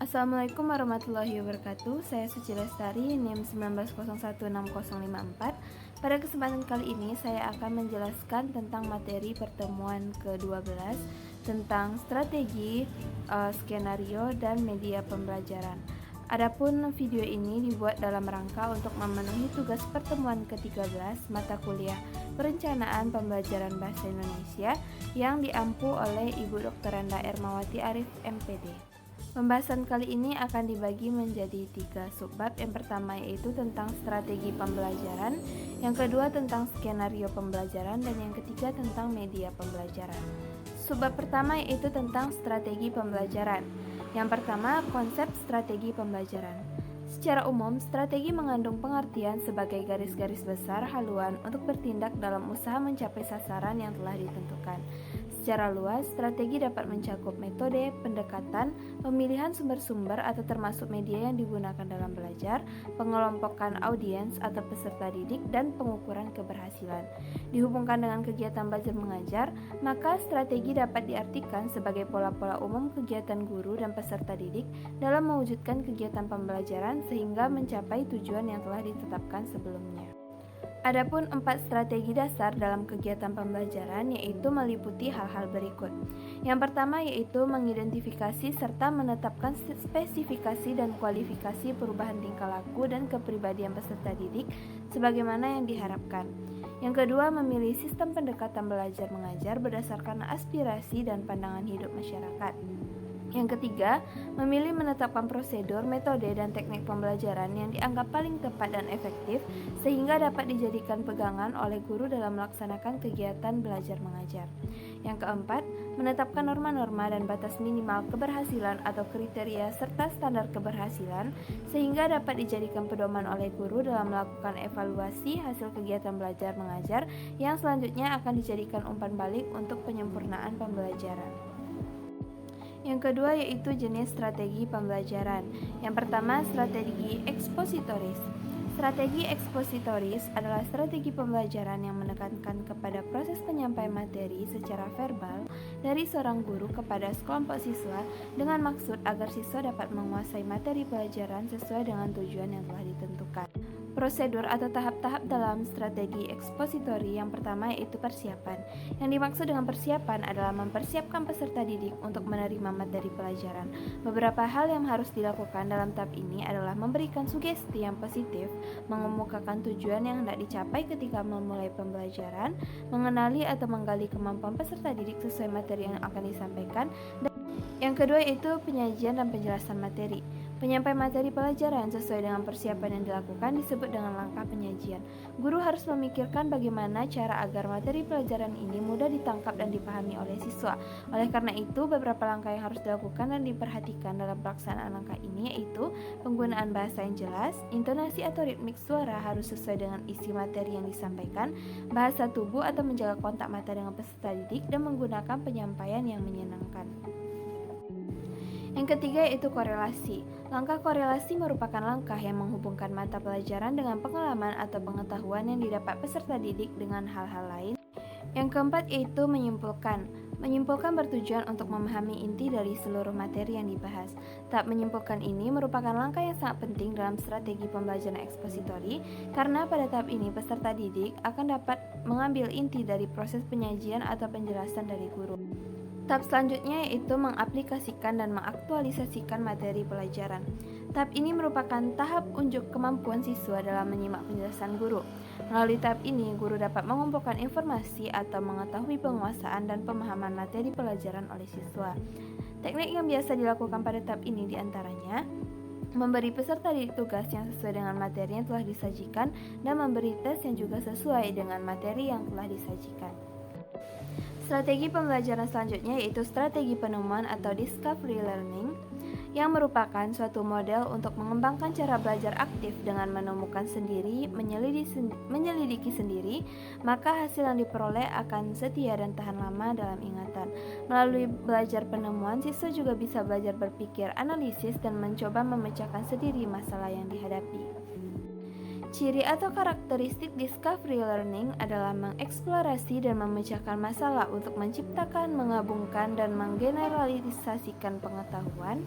Assalamualaikum warahmatullahi wabarakatuh. Saya Suci Lestari, NIM 19016054. Pada kesempatan kali ini saya akan menjelaskan tentang materi pertemuan ke-12 tentang strategi, skenario, dan media pembelajaran. Adapun video ini dibuat dalam rangka untuk memenuhi tugas pertemuan ke-13 mata kuliah Perencanaan Pembelajaran Bahasa Indonesia yang diampu oleh Ibu Dr. Randa Ermawati Arif, MPD. Pembahasan kali ini akan dibagi menjadi 3 subbab. Yang pertama yaitu tentang strategi pembelajaran, yang kedua tentang skenario pembelajaran, dan yang ketiga tentang media pembelajaran. Subbab pertama yaitu tentang strategi pembelajaran. Yang pertama, konsep strategi pembelajaran. Secara umum, strategi mengandung pengertian sebagai garis-garis besar haluan untuk bertindak dalam usaha mencapai sasaran yang telah ditentukan. Secara luas, strategi dapat mencakup metode, pendekatan, pemilihan sumber-sumber atau termasuk media yang digunakan dalam belajar, pengelompokan audiens atau peserta didik, dan pengukuran keberhasilan. Dihubungkan dengan kegiatan belajar mengajar, maka strategi dapat diartikan sebagai pola-pola umum kegiatan guru dan peserta didik dalam mewujudkan kegiatan pembelajaran sehingga mencapai tujuan yang telah ditetapkan sebelumnya. Adapun 4 strategi dasar dalam kegiatan pembelajaran yaitu meliputi hal-hal berikut. Yang pertama yaitu mengidentifikasi serta menetapkan spesifikasi dan kualifikasi perubahan tingkah laku dan kepribadian peserta didik sebagaimana yang diharapkan. Yang kedua, memilih sistem pendekatan belajar mengajar berdasarkan aspirasi dan pandangan hidup masyarakat. Yang ketiga, memilih menetapkan prosedur, metode, dan teknik pembelajaran yang dianggap paling tepat dan efektif sehingga dapat dijadikan pegangan oleh guru dalam melaksanakan kegiatan belajar mengajar. Yang keempat, menetapkan norma-norma dan batas minimal keberhasilan atau kriteria serta standar keberhasilan sehingga dapat dijadikan pedoman oleh guru dalam melakukan evaluasi hasil kegiatan belajar mengajar yang selanjutnya akan dijadikan umpan balik untuk penyempurnaan pembelajaran. Yang kedua yaitu jenis strategi pembelajaran. Yang pertama, strategi ekspositoris. Strategi ekspositoris adalah strategi pembelajaran yang menekankan kepada proses penyampaian materi secara verbal dari seorang guru kepada sekelompok siswa dengan maksud agar siswa dapat menguasai materi pelajaran sesuai dengan tujuan yang telah ditentukan. Prosedur atau tahap-tahap dalam strategi ekspositori yang pertama yaitu persiapan. Yang dimaksud dengan persiapan adalah mempersiapkan peserta didik untuk menerima materi pelajaran. Beberapa hal yang harus dilakukan dalam tahap ini adalah memberikan sugesti yang positif, mengemukakan tujuan yang hendak dicapai ketika memulai pembelajaran, mengenali atau menggali kemampuan peserta didik sesuai materi yang akan disampaikan, dan yang kedua yaitu penyajian dan penjelasan materi. Penyampaian materi pelajaran sesuai dengan persiapan yang dilakukan disebut dengan langkah penyajian. Guru harus memikirkan bagaimana cara agar materi pelajaran ini mudah ditangkap dan dipahami oleh siswa. Oleh karena itu, beberapa langkah yang harus dilakukan dan diperhatikan dalam pelaksanaan langkah ini yaitu penggunaan bahasa yang jelas, intonasi atau ritmik suara harus sesuai dengan isi materi yang disampaikan, bahasa tubuh atau menjaga kontak mata dengan peserta didik, dan menggunakan penyampaian yang menyenangkan. Yang ketiga yaitu korelasi. Langkah korelasi merupakan langkah yang menghubungkan mata pelajaran dengan pengalaman atau pengetahuan yang didapat peserta didik dengan hal-hal lain. Yang keempat yaitu menyimpulkan. Menyimpulkan bertujuan untuk memahami inti dari seluruh materi yang dibahas. Tahap menyimpulkan ini merupakan langkah yang sangat penting dalam strategi pembelajaran ekspositori karena pada tahap ini peserta didik akan dapat mengambil inti dari proses penyajian atau penjelasan dari guru. Tahap selanjutnya yaitu mengaplikasikan dan mengaktualisasikan materi pelajaran. Tahap ini merupakan tahap unjuk kemampuan siswa dalam menyimak penjelasan guru. Melalui tahap ini, guru dapat mengumpulkan informasi atau mengetahui penguasaan dan pemahaman materi pelajaran oleh siswa. Teknik yang biasa dilakukan pada tahap ini diantaranya memberi peserta didik tugas yang sesuai dengan materi yang telah disajikan dan memberi tes yang juga sesuai dengan materi yang telah disajikan. Strategi pembelajaran selanjutnya yaitu strategi penemuan atau discovery learning yang merupakan suatu model untuk mengembangkan cara belajar aktif dengan menemukan sendiri, menyelidiki sendiri, maka hasil yang diperoleh akan setia dan tahan lama dalam ingatan. Melalui belajar penemuan, siswa juga bisa belajar berpikir analisis dan mencoba memecahkan sendiri masalah yang dihadapi. Ciri atau karakteristik discovery learning adalah mengeksplorasi dan memecahkan masalah untuk menciptakan, menggabungkan, dan menggeneralisasikan pengetahuan,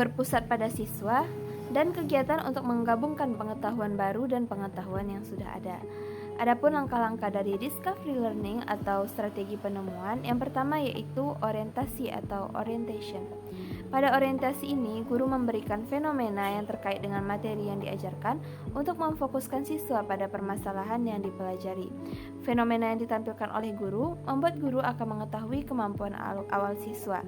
berpusat pada siswa, dan kegiatan untuk menggabungkan pengetahuan baru dan pengetahuan yang sudah ada. Adapun langkah-langkah dari discovery learning atau strategi penemuan, yang pertama yaitu orientasi atau orientation. Pada orientasi ini, guru memberikan fenomena yang terkait dengan materi yang diajarkan untuk memfokuskan siswa pada permasalahan yang dipelajari. Fenomena yang ditampilkan oleh guru membuat guru akan mengetahui kemampuan awal siswa.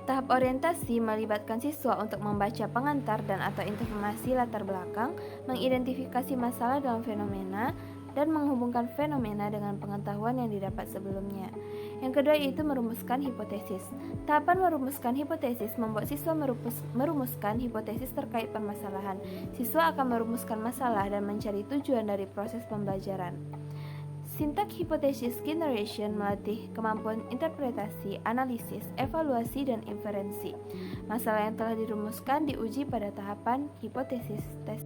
Tahap orientasi melibatkan siswa untuk membaca pengantar dan atau informasi latar belakang, mengidentifikasi masalah dalam fenomena, dan menghubungkan fenomena dengan pengetahuan yang didapat sebelumnya. Yang kedua yaitu merumuskan hipotesis. Tahapan merumuskan hipotesis membuat siswa merumuskan hipotesis terkait permasalahan. Siswa akan merumuskan masalah dan mencari tujuan dari proses pembelajaran. Sintak hipotesis generation melatih kemampuan interpretasi, analisis, evaluasi, dan inferensi. Masalah yang telah dirumuskan diuji pada tahapan hipotesis tes.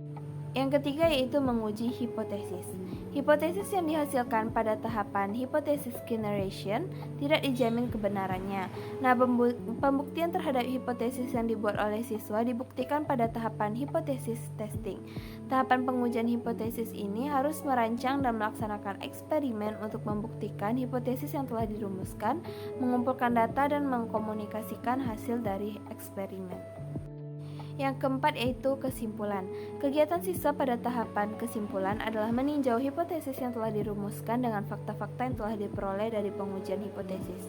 Yang ketiga yaitu menguji hipotesis. Hipotesis yang dihasilkan pada tahapan hipotesis generation tidak dijamin kebenarannya. Nah, pembuktian terhadap hipotesis yang dibuat oleh siswa dibuktikan pada tahapan hipotesis testing. Tahapan pengujian hipotesis ini harus merancang dan melaksanakan eksperimen untuk membuktikan hipotesis yang telah dirumuskan, mengumpulkan data, dan mengkomunikasikan hasil dari eksperimen. Yang keempat yaitu kesimpulan. Kegiatan siswa pada tahapan kesimpulan adalah meninjau hipotesis yang telah dirumuskan dengan fakta-fakta yang telah diperoleh dari pengujian hipotesis.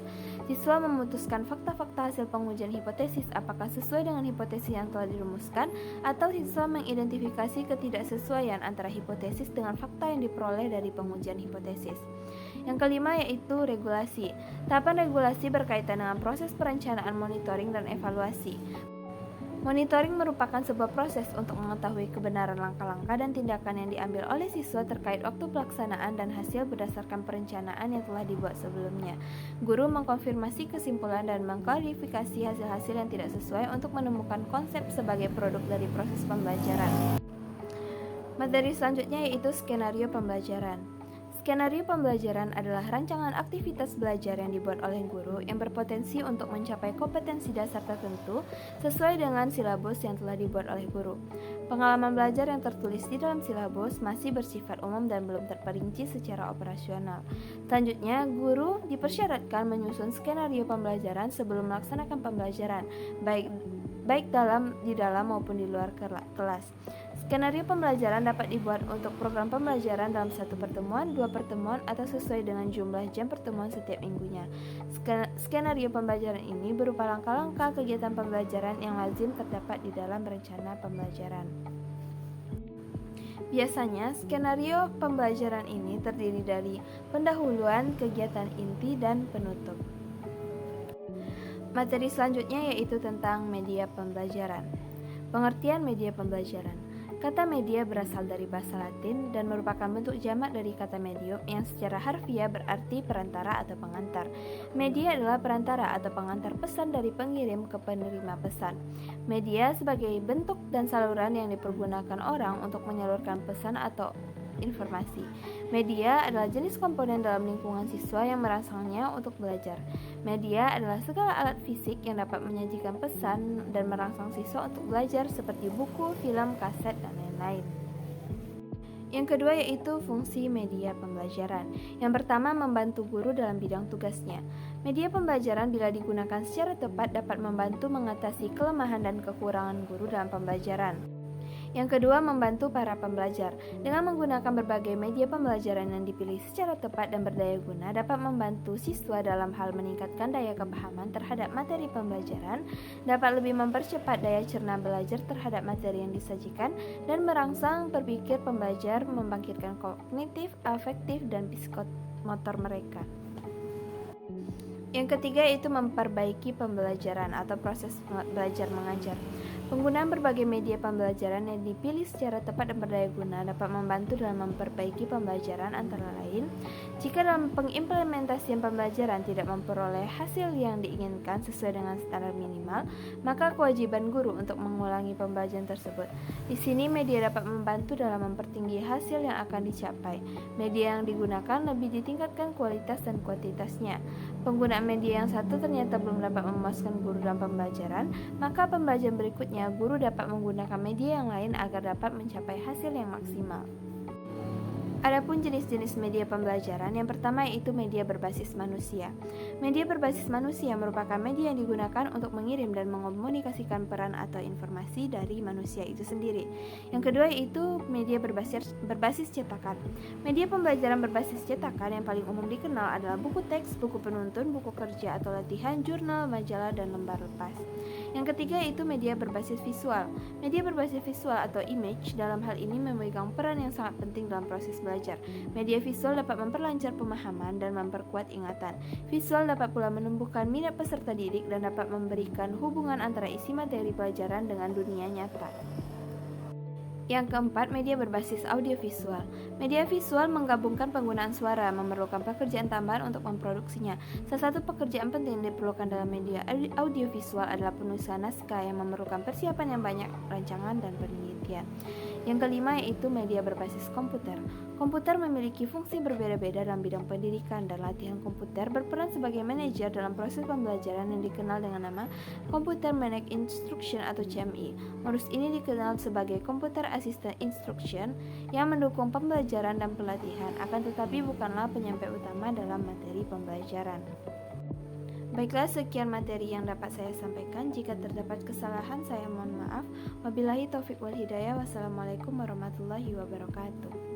Siswa memutuskan fakta-fakta hasil pengujian hipotesis apakah sesuai dengan hipotesis yang telah dirumuskan, atau siswa mengidentifikasi ketidaksesuaian antara hipotesis dengan fakta yang diperoleh dari pengujian hipotesis. Yang kelima yaitu regulasi. Tahapan regulasi berkaitan dengan proses perencanaan, monitoring, dan evaluasi. Monitoring merupakan sebuah proses untuk mengetahui kebenaran langkah-langkah dan tindakan yang diambil oleh siswa terkait waktu pelaksanaan dan hasil berdasarkan perencanaan yang telah dibuat sebelumnya. Guru mengkonfirmasi kesimpulan dan mengklarifikasi hasil-hasil yang tidak sesuai untuk menemukan konsep sebagai produk dari proses pembelajaran. Materi selanjutnya yaitu skenario pembelajaran. Skenario pembelajaran adalah rancangan aktivitas belajar yang dibuat oleh guru yang berpotensi untuk mencapai kompetensi dasar tertentu sesuai dengan silabus yang telah dibuat oleh guru. Pengalaman belajar yang tertulis di dalam silabus masih bersifat umum dan belum terperinci secara operasional. Selanjutnya, guru dipersyaratkan menyusun skenario pembelajaran sebelum melaksanakan pembelajaran, baik di dalam maupun di luar kelas. Skenario pembelajaran dapat dibuat untuk program pembelajaran dalam satu pertemuan, dua pertemuan, atau sesuai dengan jumlah jam pertemuan setiap minggunya. Skenario pembelajaran ini berupa langkah-langkah kegiatan pembelajaran yang lazim terdapat di dalam rencana pembelajaran. Biasanya, skenario pembelajaran ini terdiri dari pendahuluan, kegiatan inti, dan penutup. Materi selanjutnya yaitu tentang media pembelajaran. Pengertian media pembelajaran. Kata media berasal dari bahasa Latin dan merupakan bentuk jamak dari kata medium yang secara harfiah berarti perantara atau pengantar. Media adalah perantara atau pengantar pesan dari pengirim ke penerima pesan. Media sebagai bentuk dan saluran yang dipergunakan orang untuk menyalurkan pesan atau informasi. Media adalah jenis komponen dalam lingkungan siswa yang merangsangnya untuk belajar. Media adalah segala alat fisik yang dapat menyajikan pesan dan merangsang siswa untuk belajar seperti buku, film, kaset, dan lain-lain. Yang kedua yaitu fungsi media pembelajaran. Yang pertama, membantu guru dalam bidang tugasnya. Media pembelajaran bila digunakan secara tepat dapat membantu mengatasi kelemahan dan kekurangan guru dalam pembelajaran. Yang kedua, membantu para pembelajar. Dengan menggunakan berbagai media pembelajaran yang dipilih secara tepat dan berdaya guna dapat membantu siswa dalam hal meningkatkan daya kepahaman terhadap materi pembelajaran, dapat lebih mempercepat daya cerna belajar terhadap materi yang disajikan, dan merangsang berpikir pembelajar, membangkitkan kognitif, afektif, dan psikomotor mereka. Yang ketiga yaitu memperbaiki pembelajaran atau proses belajar mengajar. Penggunaan berbagai media pembelajaran yang dipilih secara tepat dan berdaya guna dapat membantu dalam memperbaiki pembelajaran, antara lain, jika dalam pengimplementasian pembelajaran tidak memperoleh hasil yang diinginkan sesuai dengan standar minimal, maka kewajiban guru untuk mengulangi pembelajaran tersebut. Di sini media dapat membantu dalam mempertinggi hasil yang akan dicapai. Media yang digunakan lebih ditingkatkan kualitas dan kuantitasnya. penggunaan media yang satu ternyata belum dapat memuaskan guru dalam pembelajaran, maka pembelajaran berikutnya guru dapat menggunakan media yang lain agar dapat mencapai hasil yang maksimal. Adapun jenis-jenis media pembelajaran, yang pertama yaitu media berbasis manusia. Media berbasis manusia merupakan media yang digunakan untuk mengirim dan mengkomunikasikan peran atau informasi dari manusia itu sendiri. Yang kedua yaitu media berbasis cetakan. Media pembelajaran berbasis cetakan yang paling umum dikenal adalah buku teks, buku penuntun, buku kerja atau latihan, jurnal, majalah, dan lembar lepas. Yang ketiga yaitu media berbasis visual. Media berbasis visual atau image dalam hal ini memegang peran yang sangat penting dalam proses belajar. Media visual dapat memperlancar pemahaman dan memperkuat ingatan. Visual dapat pula menumbuhkan minat peserta didik dan dapat memberikan hubungan antara isi materi pelajaran dengan dunia nyata. Yang keempat, media berbasis audiovisual. Media visual menggabungkan penggunaan suara, memerlukan pekerjaan tambahan untuk memproduksinya. Salah satu pekerjaan penting yang diperlukan dalam media audiovisual adalah penulisan naskah yang memerlukan persiapan yang banyak, rancangan, dan penelitian. Yang kelima yaitu media berbasis komputer. Komputer memiliki fungsi berbeda-beda dalam bidang pendidikan dan latihan. Komputer berperan sebagai manajer dalam proses pembelajaran yang dikenal dengan nama Computer Managed Instruction atau CMI. Modus ini dikenal sebagai Computer Assisted Instruction yang mendukung pembelajaran dan pelatihan, akan tetapi bukanlah penyampai utama dalam materi pembelajaran. Baiklah, sekian materi yang dapat saya sampaikan. Jika terdapat kesalahan, saya mohon maaf. Wabillahi taufiq wal hidayah. Wassalamualaikum warahmatullahi wabarakatuh.